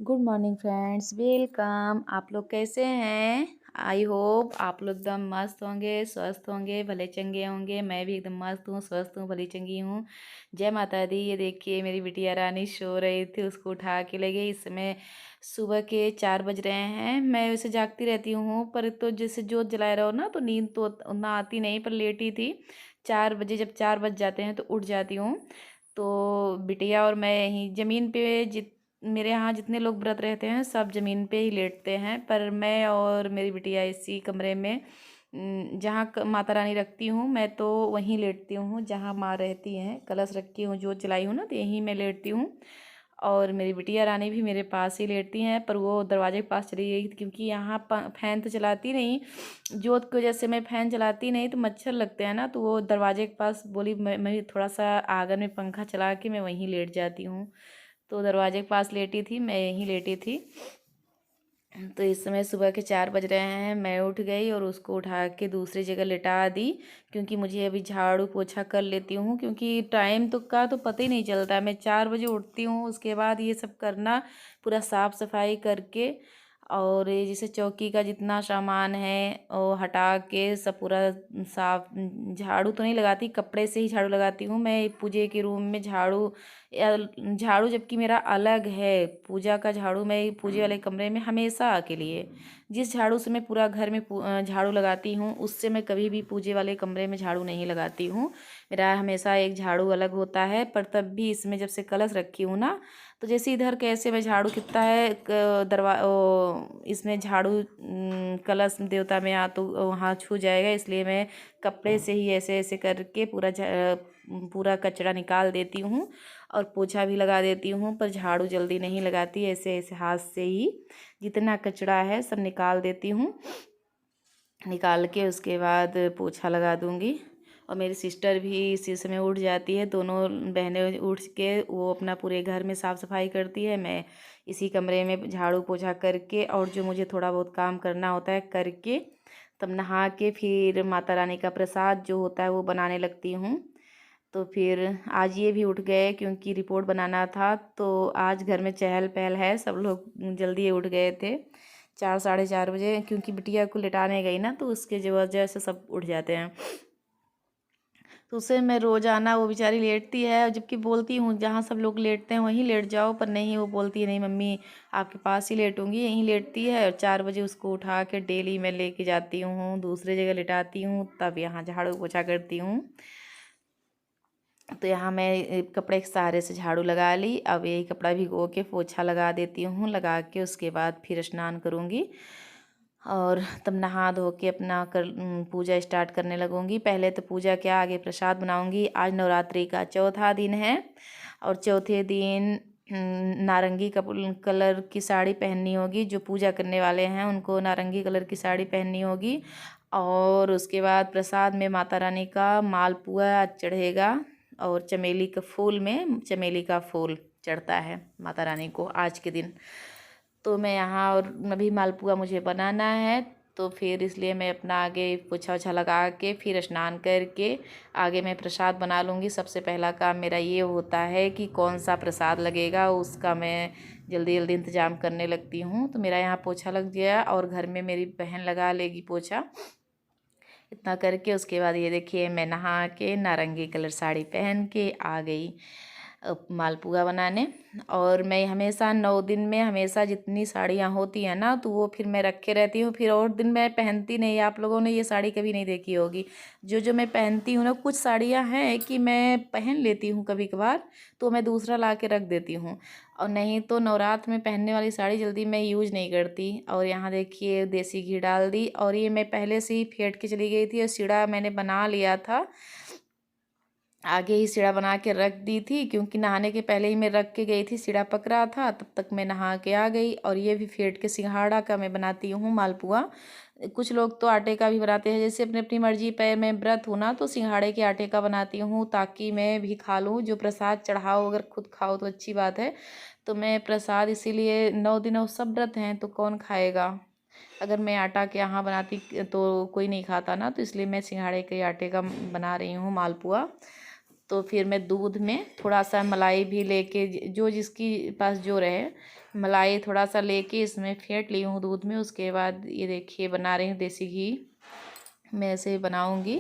Good morning friends, welcome. आप लोग कैसे हैं? आई होप आप लोग एकदम मस्त होंगे, स्वस्थ होंगे, भले चंगे होंगे। मैं भी एकदम मस्त हूँ, स्वस्थ हूँ, भली चंगी हूँ। जय माता दी। ये देखिए मेरी बिटिया रानी सो रही थी, उसको उठा के ले गई। इस समय सुबह के 4 बज रहे हैं। मैं वैसे जागती रहती हूँ, पर तो जैसे जोत जलाए रहो ना तो नींद तो उतना आती नहीं, पर लेटी थी। 4 बजे जब 4 बज जाते हैं तो उठ जाती हूँ। तो बिटिया और मैं यहीं ज़मीन पे मेरे यहाँ जितने लोग व्रत रहते हैं सब ज़मीन पे ही लेटते हैं, पर मैं और मेरी बिटिया इसी कमरे में जहाँ माता रानी रखती हूँ मैं तो वहीं लेटती हूँ जहाँ माँ रहती हैं। कलश रखी हूँ, जोत जलाई हूँ ना, तो यहीं मैं लेटती हूँ। और मेरी बिटिया रानी भी मेरे पास ही लेटती हैं, पर वो दरवाजे के पास चली गई क्योंकि यहाँ फैन तो चलाती नहीं। जोत की वजह से मैं फ़ैन चलाती नहीं तो मच्छर लगते हैं ना, तो वो दरवाजे के पास बोली मैं थोड़ा सा आंगन में पंखा चला के मैं वहीं लेट जाती हूँ। तो दरवाजे के पास लेटी थी, मैं यहीं लेटी थी। तो इस समय सुबह के 4 बज रहे हैं। मैं उठ गई और उसको उठा के दूसरी जगह लिटा दी, क्योंकि मुझे अभी झाड़ू पोछा कर लेती हूँ, क्योंकि टाइम तो का तो पता ही नहीं चलता। मैं 4 बजे उठती हूँ, उसके बाद ये सब करना, पूरा साफ़ सफाई करके, और ये जैसे चौकी का जितना सामान है वो हटा के सब पूरा साफ। झाड़ू तो नहीं लगाती, कपड़े से ही झाड़ू लगाती हूँ। मैं पूजे के रूम में झाड़ू झाड़ू जबकि मेरा अलग है, पूजा का झाड़ू मैं पूजे वाले कमरे में हमेशा के लिए, जिस झाड़ू से मैं पूरा घर में झाड़ू लगाती हूँ उससे मैं कभी भी पूजे वाले कमरे में झाड़ू नहीं लगाती हूँ। मेरा हमेशा एक झाड़ू अलग होता है। पर तब भी इसमें जब से कलश रखी हूँ ना, तो जैसे इधर कैसे मैं झाड़ू कितना है इसमें झाड़ू कलश देवता में आ तो वहाँ छू जाएगा, इसलिए मैं कपड़े से ही ऐसे ऐसे करके पूरा कचरा निकाल देती हूँ और पोछा भी लगा देती हूँ। पर झाड़ू जल्दी नहीं लगाती, ऐसे ऐसे हाथ से ही जितना कचरा है सब निकाल देती हूँ। निकाल के उसके बाद पोछा लगा दूँगी। और मेरी सिस्टर भी इसी समय उठ जाती है, दोनों बहनें उठ के वो अपना पूरे घर में साफ़ सफाई करती है। मैं इसी कमरे में झाड़ू पोछा करके और जो मुझे थोड़ा बहुत काम करना होता है करके, तब नहा के फिर माता रानी का प्रसाद जो होता है वो बनाने लगती हूँ। तो फिर आज ये भी उठ गए क्योंकि रिपोर्ट बनाना था, तो आज घर में चहल पहल है, सब लोग जल्दी उठ गए थे 4 साढ़े 4 बजे, क्योंकि बिटिया को लिटाने गई ना तो उसके वजह से सब उठ जाते हैं। तो उससे मैं रोज़ाना, वो बेचारी लेटती है, जबकि बोलती हूँ जहाँ सब लोग लेटते हैं वहीं लेट जाओ, पर नहीं, वो बोलती है नहीं मम्मी आपके पास ही लेटूंगी। यहीं लेटती है और 4 बजे उसको उठा के डेली मैं लेके जाती हूँ, दूसरी जगह लिटाती हूँ, तब यहाँ झाड़ू पोछा करती हूँ। तो यहाँ मैं कपड़े के सहारे से झाड़ू लगा ली। अब यही कपड़ा भिगो के पोछा लगा देती हूँ, लगा के उसके बाद फिर स्नान करूँगी और तब नहा धो के अपना पूजा स्टार्ट करने लगूँगी। पहले तो पूजा क्या, आगे प्रसाद बनाऊँगी। आज नवरात्रि का चौथा दिन है और चौथे दिन नारंगी कलर की साड़ी पहननी होगी। जो पूजा करने वाले हैं उनको नारंगी कलर की साड़ी पहननी होगी। और उसके बाद प्रसाद में माता रानी का मालपुआ चढ़ेगा और चमेली का फूल चढ़ता है माता रानी को आज के दिन। तो मैं यहाँ, और अभी मालपुआ मुझे बनाना है, तो फिर इसलिए मैं अपना आगे पोछा ओछा लगा के फिर स्नान करके आगे मैं प्रसाद बना लूँगी। सबसे पहला काम मेरा ये होता है कि कौन सा प्रसाद लगेगा उसका मैं जल्दी जल्दी इंतज़ाम करने लगती हूँ। तो मेरा यहाँ पोछा लग गया और घर में मेरी बहन लगा लेगी पोछा। इतना करके उसके बाद ये देखिए मैं नहा के नारंगी कलर साड़ी पहन के आ गई मालपुआ बनाने। और मैं हमेशा 9 दिन में हमेशा जितनी साड़ियाँ होती हैं ना, तो वो फिर मैं रखे रहती हूँ, फिर और दिन मैं पहनती नहीं। आप लोगों ने ये साड़ी कभी नहीं देखी होगी। जो जो मैं पहनती हूँ ना, कुछ साड़ियाँ हैं कि मैं पहन लेती हूँ कभी कभार, तो मैं दूसरा ला के रख देती हूँ, और नहीं तो नवरात्र में पहनने वाली साड़ी जल्दी मैं यूज नहीं करती। और यहाँ देखिए देसी घी डाल दी, और ये मैं पहले से ही फेंट के चली गई थी और सीढ़ा मैंने बना लिया था, आगे ही सीढ़ा बना के रख दी थी, क्योंकि नहाने के पहले ही मैं रख के गई थी, सीढ़ा पक रहा था, तब तक मैं नहा के आ गई। और ये भी फेंट के सिंघाड़ा का मैं बनाती हूँ मालपुआ। कुछ लोग तो आटे का भी बनाते हैं, जैसे अपनी अपनी मर्जी पे। मैं व्रत हूँ ना, तो सिंघाड़े के आटे का बनाती हूँ ताकि मैं भी खा लूँ। जो प्रसाद चढ़ाओ, अगर खुद खाओ तो अच्छी बात है। तो मैं प्रसाद इसीलिए 9 दिनों सब व्रत हैं तो कौन खाएगा। अगर मैं आटा के यहाँ बनाती तो कोई नहीं खाता ना, तो इसलिए मैं सिंघाड़े के आटे का बना रही हूँ मालपुआ। तो फिर मैं दूध में थोड़ा सा मलाई भी लेके, जो जिसकी पास जो रहे, मलाई थोड़ा सा लेके इसमें फेंट ली हूँ दूध में। उसके बाद ये देखिए बना रही हूँ देसी घी। मैं ऐसे बनाऊँगी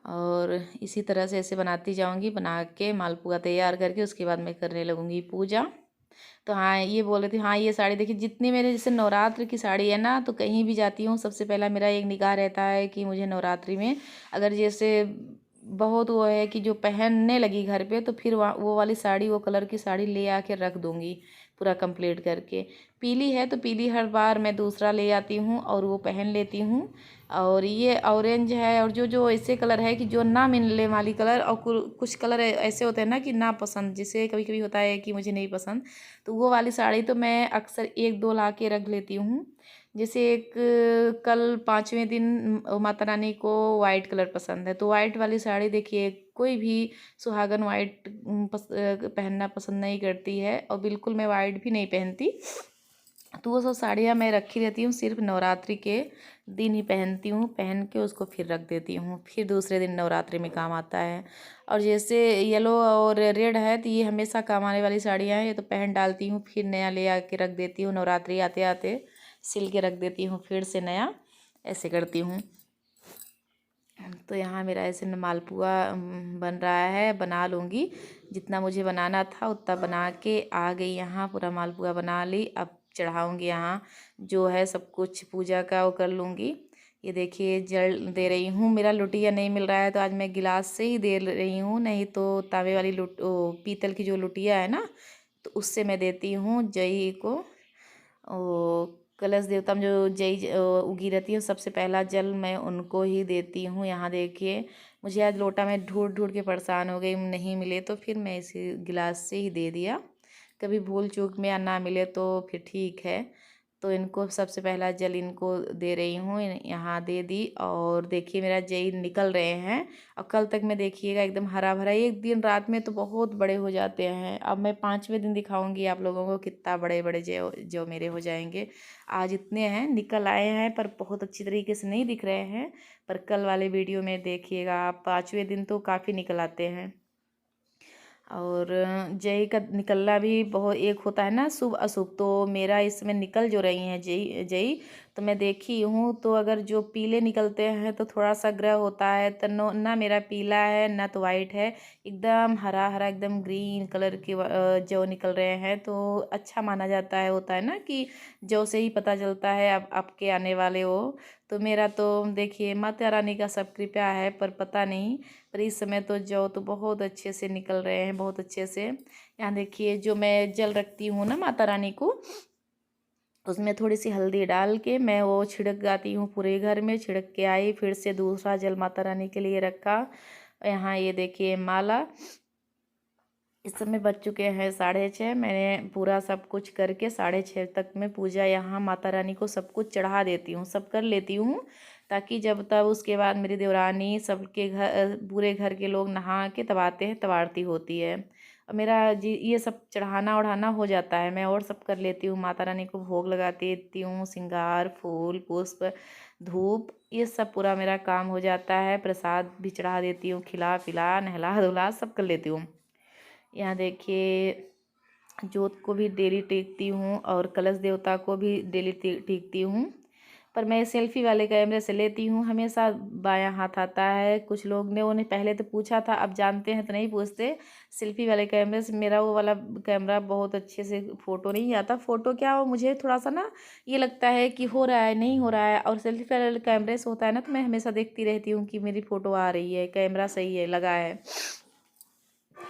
और इसी तरह से ऐसे बनाती जाऊँगी, बना के मालपुआ तैयार करके उसके बाद मैं करने लगूँगी पूजा। तो हाँ, ये बोल रही थी, हाँ ये साड़ी देखिए, जितनी मेरे जैसे नवरात्र की साड़ी है ना, तो कहीं भी जाती हूँ सबसे पहला मेरा एक निगाह रहता है कि मुझे नवरात्रि में अगर जैसे बहुत वो है कि जो पहनने लगी घर पे, तो फिर वो वाली साड़ी, वो कलर की साड़ी ले आके रख दूँगी पूरा कंप्लीट करके। पीली है तो पीली हर बार मैं दूसरा ले आती हूँ और वो पहन लेती हूँ। और ये ऑरेंज है, और जो जो ऐसे कलर है कि जो ना मिलने वाली कलर, और कुछ कलर ऐसे होते हैं ना कि ना पसंद, जिसे कभी कभी होता है कि मुझे नहीं पसंद, तो वो वाली साड़ी तो मैं अक्सर एक दो ला के रख लेती हूँ। जैसे एक कल 5वें दिन माता रानी को वाइट कलर पसंद है, तो वाइट वाली साड़ी देखिए, कोई भी सुहागन वाइट पहनना पसंद नहीं करती है, और बिल्कुल मैं वाइट भी नहीं पहनती। तो वो सब साड़ियाँ मैं रखी रहती हूँ, सिर्फ नवरात्रि के दिन ही पहनती हूँ, पहन के उसको फिर रख देती हूँ, फिर दूसरे दिन नवरात्रि में काम आता है। और जैसे येलो और रेड है तो ये हमेशा काम आने वाली साड़ियाँ हैं, ये तो पहन डालती हूँ, फिर नया ले आके रख देती हूँ, नवरात्रि आते आते सिल के रख देती हूँ, फिर से नया ऐसे करती हूँ। तो यहाँ मेरा ऐसे मालपुआ बन रहा है, बना लूँगी जितना मुझे बनाना था उतना बना के आ गई यहाँ, पूरा मालपुआ बना ली। अब चढ़ाऊँगी यहाँ जो है सब कुछ पूजा का वो कर लूँगी। ये देखिए जल दे रही हूँ, मेरा लोटिया नहीं मिल रहा है तो आज मैं गिलास से ही दे रही हूँ, नहीं तो तावे वाली पीतल की जो लोटिया है ना, तो उससे मैं देती हूँ जई को। कलश देवता में जो जई उगी रहती है, सबसे पहला जल मैं उनको ही देती हूँ। यहाँ देखिए मुझे आज लोटा में ढूंढ ढूंढ के परेशान हो गई, नहीं मिले तो फिर मैं इसी गिलास से ही दे दिया। कभी भूल चूक में या ना मिले तो फिर ठीक है। तो इनको सबसे पहला जल इनको दे रही हूँ, यहाँ दे दी। और देखिए मेरा जई निकल रहे हैं, और कल तक में देखिएगा एकदम हरा भरा, एक दिन रात में तो बहुत बड़े हो जाते हैं। अब मैं 5वें दिन दिखाऊंगी आप लोगों को कितना बड़े बड़े जो जो मेरे हो जाएंगे। आज इतने हैं, निकल आए हैं, पर बहुत अच्छी तरीके से नहीं दिख रहे हैं। पर कल वाले वीडियो में देखिएगा आप, 5वें दिन तो काफ़ी निकल आते हैं। और जई का निकलना भी बहुत, एक होता है ना शुभ अशुभ, तो मेरा इसमें निकल जो रही हैं जई जई, तो मैं देखी हूँ, तो अगर जो पीले निकलते हैं तो थोड़ा सा ग्रह होता है, तो ना मेरा पीला है ना तो वाइट है, एकदम हरा हरा एकदम ग्रीन कलर के जौ निकल रहे हैं, तो अच्छा माना जाता है। होता है ना कि जौ से ही पता चलता है अब आपके आने वाले हो। तो मेरा तो देखिए माता रानी का सब कृपा है, पर पता नहीं, पर इस समय तो जौ तो बहुत अच्छे से निकल रहे हैं, बहुत अच्छे से। यहाँ देखिए जो मैं जल रखती हूँ ना माता रानी को, उसमें थोड़ी सी हल्दी डाल के मैं वो छिड़क जाती हूँ पूरे घर में, छिड़क के आई, फिर से दूसरा जल माता रानी के लिए रखा। यहाँ ये देखिए माला, इस समय बज चुके हैं 6:30, मैंने पूरा सब कुछ करके 6:30 तक मैं पूजा यहाँ माता रानी को सब कुछ चढ़ा देती हूँ, सब कर लेती हूँ, ताकि जब तब उसके बाद मेरी देवरानी सबके घर, पूरे घर के लोग नहा के तब आते हैं, तब आरती होती है। और मेरा जी ये सब चढ़ाना ओढ़ाना हो जाता है, मैं और सब कर लेती हूँ, माता रानी को भोग लगा देती हूँ, श्रृंगार फूल पुष्प धूप ये सब पूरा मेरा काम हो जाता है। प्रसाद भी चढ़ा देती हूँ, खिला पिला नहला धुला सब कर लेती हूँ। यहाँ देखिए जोत को भी डेली टेकती हूँ, और कलश देवता को भी डेली टेकती हूँ। पर मैं सेल्फी वाले कैमरे से लेती हूँ, हमेशा बायां हाथ आता है। कुछ लोग ने उन्हें पहले तो पूछा था, अब जानते हैं तो नहीं पूछते। सेल्फी वाले कैमरे से मेरा वो वाला कैमरा बहुत अच्छे से फ़ोटो नहीं आता, फ़ोटो क्या हो, मुझे थोड़ा सा ना ये लगता है कि हो रहा है नहीं हो रहा है। और सेल्फी वाले कैमरे से होता है ना, तो मैं हमेशा देखती रहती हूँ कि मेरी फ़ोटो आ रही है, कैमरा सही है लगा है।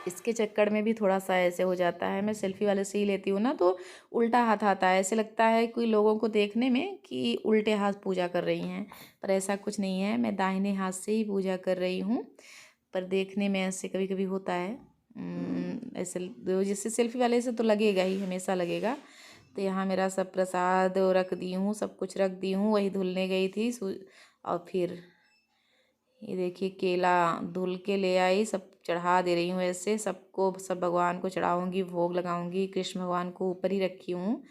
इसके चक्कर में भी थोड़ा सा ऐसे हो जाता है। मैं सेल्फी वाले से ही लेती हूँ ना, तो उल्टा हाथ आता है, ऐसे लगता है कोई लोगों को देखने में कि उल्टे हाथ पूजा कर रही हैं, पर ऐसा कुछ नहीं है, मैं दाहिने हाथ से ही पूजा कर रही हूँ। पर देखने में ऐसे कभी कभी होता है ऐसे, जैसे सेल्फी वाले से तो लगेगा ही, हमेशा लगेगा। तो यहाँ मेरा सब प्रसाद रख दी हूँ, सब कुछ रख दी हूँ, वही धुलने गई थी। और फिर ये देखिए केला धुल के ले आई, सब चढ़ा दे रही हूँ, ऐसे सबको सब भगवान को चढ़ाऊँगी, भोग लगाऊंगी, कृष्ण भगवान को ऊपर ही रखी हूँ।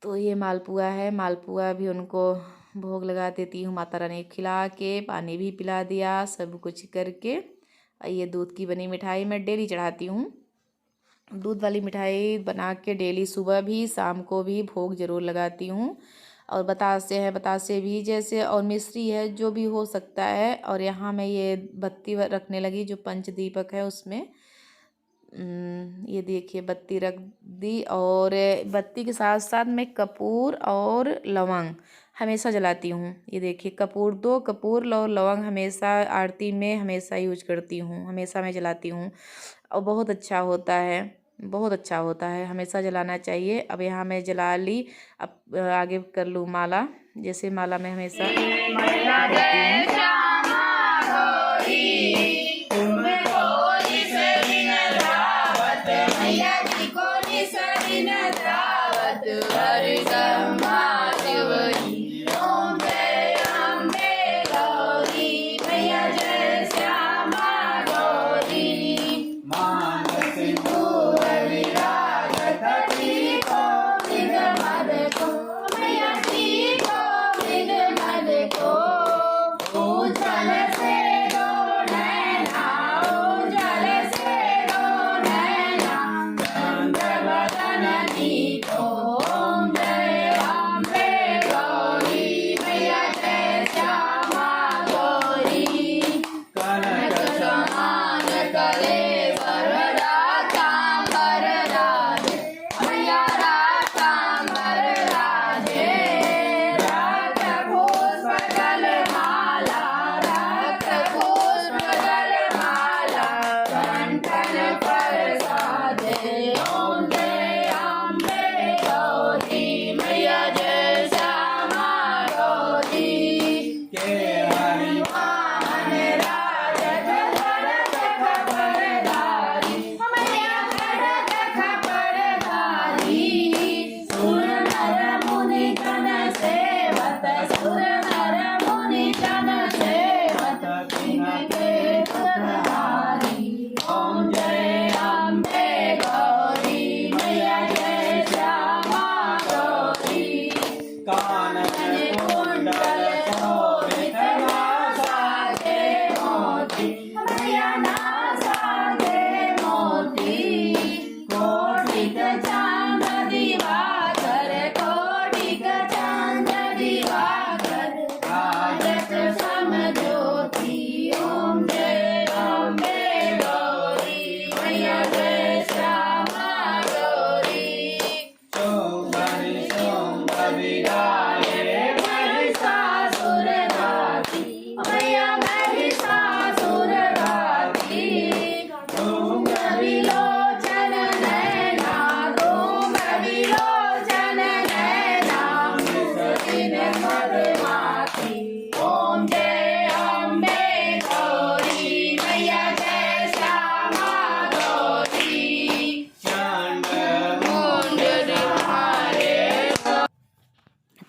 तो ये मालपुआ है, मालपुआ भी उनको भोग लगा देती हूँ, माता रानी को खिला के पानी भी पिला दिया, सब कुछ करके ये दूध की बनी मिठाई मैं डेली चढ़ाती हूँ। दूध वाली मिठाई बना के डेली सुबह भी शाम को भी भोग ज़रूर लगाती हूँ। और बतासे है, बतासे भी जैसे, और मिश्री है, जो भी हो सकता है। और यहाँ मैं ये बत्ती रखने लगी जो पंचदीपक है उसमें। ये देखिए बत्ती रख दी, और बत्ती के साथ साथ मैं कपूर और लौंग हमेशा जलाती हूँ। ये देखिए कपूर, 2 कपूर और लौंग हमेशा आरती में हमेशा यूज करती हूँ, हमेशा मैं जलाती हूँ। और बहुत अच्छा होता है, बहुत अच्छा होता है, हमेशा जलाना चाहिए। अब यहाँ मैं जला ली, अब आगे कर लूँ माला। जैसे माला में हमेशा करती हूँ।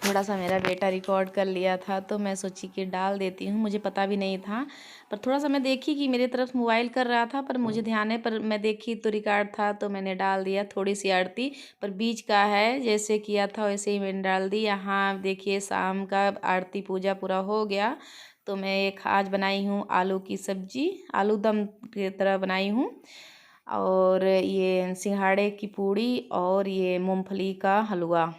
थोड़ा सा मेरा बेटा रिकॉर्ड कर लिया था तो मैं सोची कि डाल देती हूँ, मुझे पता भी नहीं था। पर थोड़ा सा मैं देखी कि मेरे तरफ मोबाइल कर रहा था, पर मुझे ध्यान है, पर मैं देखी तो रिकॉर्ड था तो मैंने डाल दिया। थोड़ी सी आरती पर बीच का है, जैसे किया था वैसे ही मैंने डाल दी। यहाँ देखिए शाम का आरती पूजा पूरा हो गया। तो मैं एक आज बनाई हूँ आलू की सब्जी, आलू दम की तरह बनाई हूँ। और ये सिंघाड़े की पूड़ी और ये मूंगफली का हलवा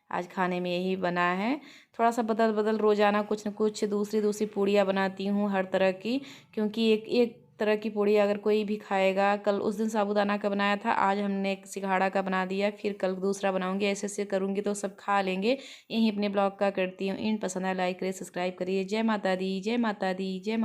आज खाने में यही बना है। थोड़ा सा बदल बदल रोज़ाना कुछ न कुछ दूसरी दूसरी पूड़ियाँ बनाती हूँ हर तरह की, क्योंकि एक एक तरह की पूड़ी अगर कोई भी खाएगा। कल उस दिन साबूदाना का बनाया था, आज हमने एक सिंघाड़ा का बना दिया, फिर कल दूसरा बनाऊंगी। ऐसे ऐसे करूँगी तो सब खा लेंगे। यही अपने ब्लॉग का करती हूँ। इन पसंद है लाइक करिए, सब्सक्राइब करिए। जय माता दी, जय माता दी, जय माता।